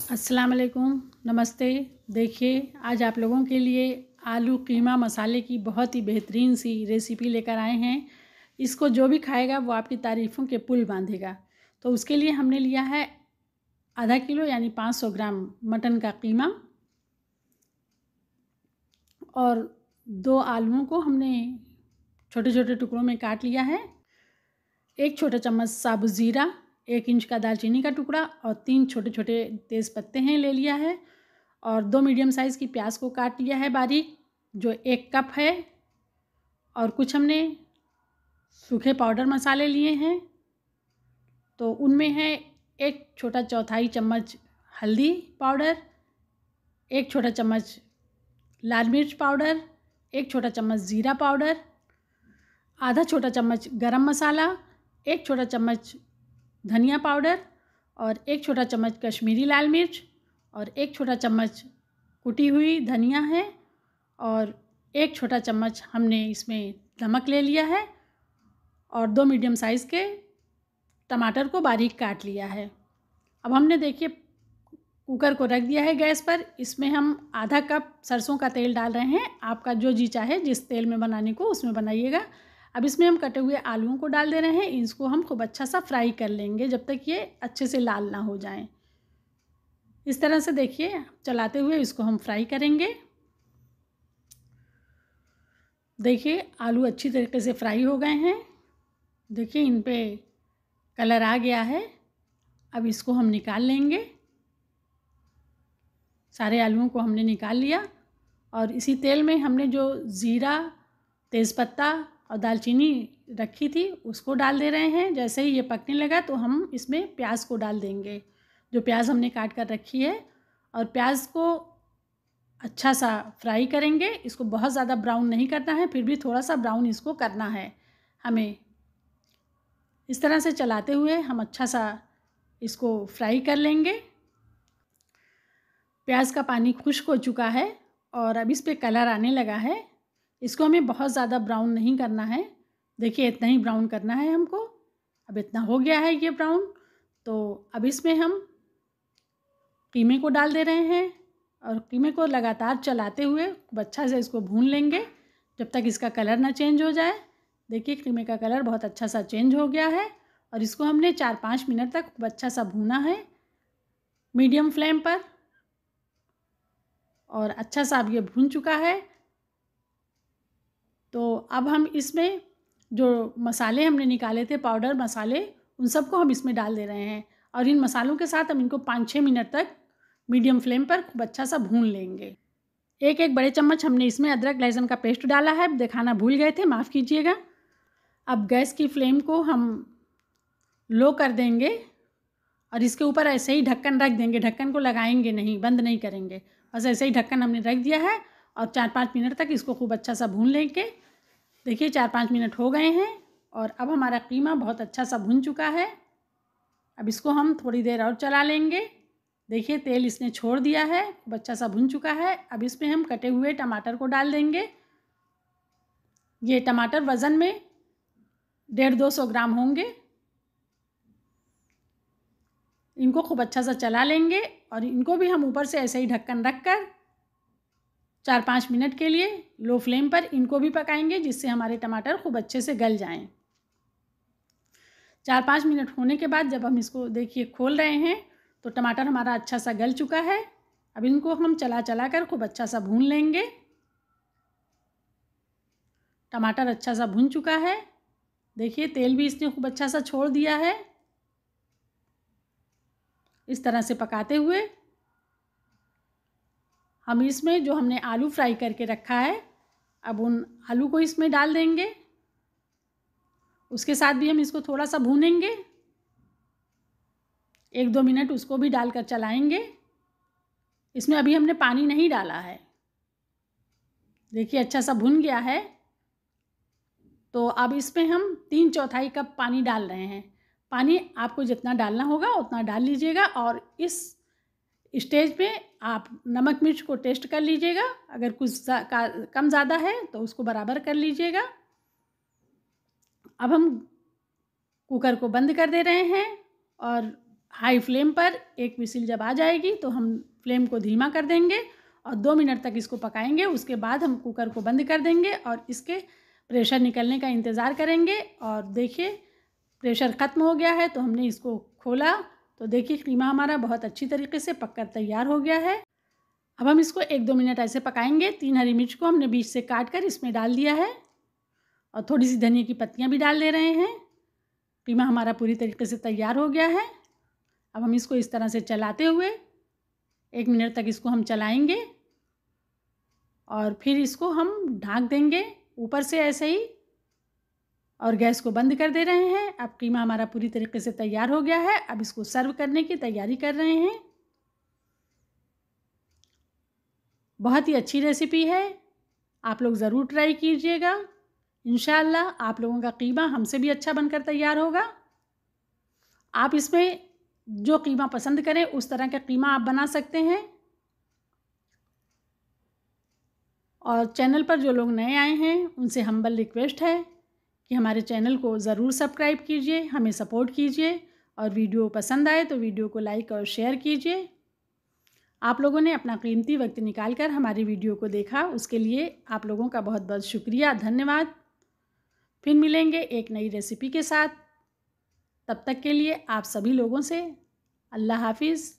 अस्सलाम वालेकुम, नमस्ते। देखिए, आज आप लोगों के लिए आलू कीमा मसाले की बहुत ही बेहतरीन सी रेसिपी लेकर आए हैं। इसको जो भी खाएगा वो आपकी तारीफ़ों के पुल बांधेगा। तो उसके लिए हमने लिया है आधा किलो यानी 500 ग्राम मटन का कीमा और 2 आलुओं को हमने छोटे छोटे टुकड़ों में काट लिया है। 1 छोटा चम्मच साबुत ज़ीरा, 1 इंच का दालचीनी का टुकड़ा और 3 छोटे छोटे तेज़ पत्ते हैं ले लिया है और 2 मीडियम साइज़ की प्याज को काट लिया है बारीक, जो 1 कप है। और कुछ हमने सूखे पाउडर मसाले लिए हैं, तो उनमें है 1 छोटा चौथाई चम्मच हल्दी पाउडर, 1 छोटा चम्मच लाल मिर्च पाउडर, 1 छोटा चम्मच ज़ीरा पाउडर, आधा छोटा चम्मच गरम मसाला, 1 छोटा चम्मच धनिया पाउडर और 1 छोटा चम्मच कश्मीरी लाल मिर्च और 1 छोटा चम्मच कुटी हुई धनिया है और 1 छोटा चम्मच हमने इसमें नमक ले लिया है और 2 मीडियम साइज़ के टमाटर को बारीक काट लिया है। अब हमने देखिए कुकर को रख दिया है गैस पर। इसमें हम आधा कप सरसों का तेल डाल रहे हैं। आपका जो जी चाहे जिस तेल में बनाने को उसमें बनाइएगा। अब इसमें हम कटे हुए आलूओं को डाल दे रहे हैं। इसको हम खूब अच्छा सा फ्राई कर लेंगे जब तक ये अच्छे से लाल ना हो जाएं। इस तरह से देखिए चलाते हुए इसको हम फ्राई करेंगे। देखिए आलू अच्छी तरीके से फ्राई हो गए हैं। देखिए इन पे कलर आ गया है। अब इसको हम निकाल लेंगे। सारे आलूओं को हमने निकाल लिया और इसी तेल में हमने जो ज़ीरा, तेज़पत्ता और दालचीनी रखी थी उसको डाल दे रहे हैं। जैसे ही ये पकने लगा तो हम इसमें प्याज को डाल देंगे, जो प्याज हमने काट कर रखी है, और प्याज को अच्छा सा फ्राई करेंगे। इसको बहुत ज़्यादा ब्राउन नहीं करना है, फिर भी थोड़ा सा ब्राउन इसको करना है हमें। इस तरह से चलाते हुए हम अच्छा सा इसको फ्राई कर लेंगे। प्याज का पानी खुश्क हो चुका है और अब इस पे कलर आने लगा है। इसको हमें बहुत ज़्यादा ब्राउन नहीं करना है। देखिए इतना ही ब्राउन करना है हमको। अब इतना हो गया है ये ब्राउन, तो अब इसमें हम कीमे को डाल दे रहे हैं और कीमे को लगातार चलाते हुए खूब अच्छा से इसको भून लेंगे जब तक इसका कलर ना चेंज हो जाए। देखिए कीमे का कलर बहुत अच्छा सा चेंज हो गया है और इसको हमने 4-5 मिनट तक खूब अच्छा सा भूना है मीडियम फ्लेम पर। और अच्छा सा अब ये भून चुका है, तो अब हम इसमें जो मसाले हमने निकाले थे पाउडर मसाले, उन सबको हम इसमें डाल दे रहे हैं और इन मसालों के साथ हम इनको 5-6 मिनट तक मीडियम फ्लेम पर खूब अच्छा सा भून लेंगे। 1-1 बड़े चम्मच हमने इसमें अदरक लहसुन का पेस्ट डाला है, दिखाना भूल गए थे, माफ़ कीजिएगा। अब गैस की फ्लेम को हम लो कर देंगे और इसके ऊपर ऐसे ही ढक्कन रख देंगे। ढक्कन को लगाएंगे नहीं, बंद नहीं करेंगे, बस ऐसे ही ढक्कन हमने रख दिया है और 4-5 मिनट तक इसको खूब अच्छा सा भून लेंगे। देखिए 4-5 मिनट हो गए हैं और अब हमारा कीमा बहुत अच्छा सा भुन चुका है। अब इसको हम थोड़ी देर और चला लेंगे। देखिए तेल इसने छोड़ दिया है, खूब अच्छा सा भुन चुका है। अब इसमें हम कटे हुए टमाटर को डाल देंगे। ये टमाटर वज़न में 150-200 ग्राम होंगे। इनको खूब अच्छा सा चला लेंगे और इनको भी हम ऊपर से ऐसे ही ढक्कन रख कर 4-5 मिनट के लिए लो फ्लेम पर इनको भी पकाएंगे, जिससे हमारे टमाटर खूब अच्छे से गल जाएं। 4-5 मिनट होने के बाद जब हम इसको देखिए खोल रहे हैं तो टमाटर हमारा अच्छा सा गल चुका है। अब इनको हम चला चला कर खूब अच्छा सा भून लेंगे। टमाटर अच्छा सा भुन चुका है। देखिए तेल भी इसने खूब अच्छा सा छोड़ दिया है। इस तरह से पकाते हुए हम इसमें जो हमने आलू फ्राई करके रखा है, अब उन आलू को इसमें डाल देंगे। उसके साथ भी हम इसको थोड़ा सा भूनेंगे, 1-2 मिनट उसको भी डालकर चलाएंगे। इसमें अभी हमने पानी नहीं डाला है। देखिए अच्छा सा भुन गया है, तो अब इसमें हम 3/4 कप पानी डाल रहे हैं। पानी आपको जितना डालना होगा उतना डाल लीजिएगा और इस स्टेज पे आप नमक मिर्च को टेस्ट कर लीजिएगा। अगर कुछ कम ज़्यादा है तो उसको बराबर कर लीजिएगा। अब हम कुकर को बंद कर दे रहे हैं और हाई फ्लेम पर। एक विसिल जब आ जाएगी तो हम फ्लेम को धीमा कर देंगे और 2 मिनट तक इसको पकाएंगे। उसके बाद हम कुकर को बंद कर देंगे और इसके प्रेशर निकलने का इंतज़ार करेंगे। और देखिए प्रेशर ख़त्म हो गया है तो हमने इसको खोला तो देखिए कीमा हमारा बहुत अच्छी तरीके से पककर तैयार हो गया है। अब हम इसको 1-2 मिनट ऐसे पकाएंगे। 3 हरी मिर्च को हमने बीच से काट कर इसमें डाल दिया है और थोड़ी सी धनिया की पत्तियाँ भी डाल दे रहे हैं। कीमा हमारा पूरी तरीके से तैयार हो गया है। अब हम इसको इस तरह से चलाते हुए 1 मिनट तक इसको हम चलाएंगे और फिर इसको हम ढक देंगे ऊपर से ऐसे ही और गैस को बंद कर दे रहे हैं। अब कीमा हमारा पूरी तरीके से तैयार हो गया है। अब इसको सर्व करने की तैयारी कर रहे हैं। बहुत ही अच्छी रेसिपी है, आप लोग ज़रूर ट्राई कीजिएगा। इंशाअल्लाह आप लोगों का कीमा हमसे भी अच्छा बनकर तैयार होगा। आप इसमें जो कीमा पसंद करें उस तरह का कीमा आप बना सकते हैं। और चैनल पर जो लोग नए आए हैं उनसे हम्बल रिक्वेस्ट है कि हमारे चैनल को ज़रूर सब्सक्राइब कीजिए, हमें सपोर्ट कीजिए और वीडियो पसंद आए तो वीडियो को लाइक और शेयर कीजिए। आप लोगों ने अपना कीमती वक्त निकाल कर हमारी वीडियो को देखा, उसके लिए आप लोगों का बहुत बहुत शुक्रिया, धन्यवाद। फिर मिलेंगे एक नई रेसिपी के साथ। तब तक के लिए आप सभी लोगों से अल्लाह हाफिज़।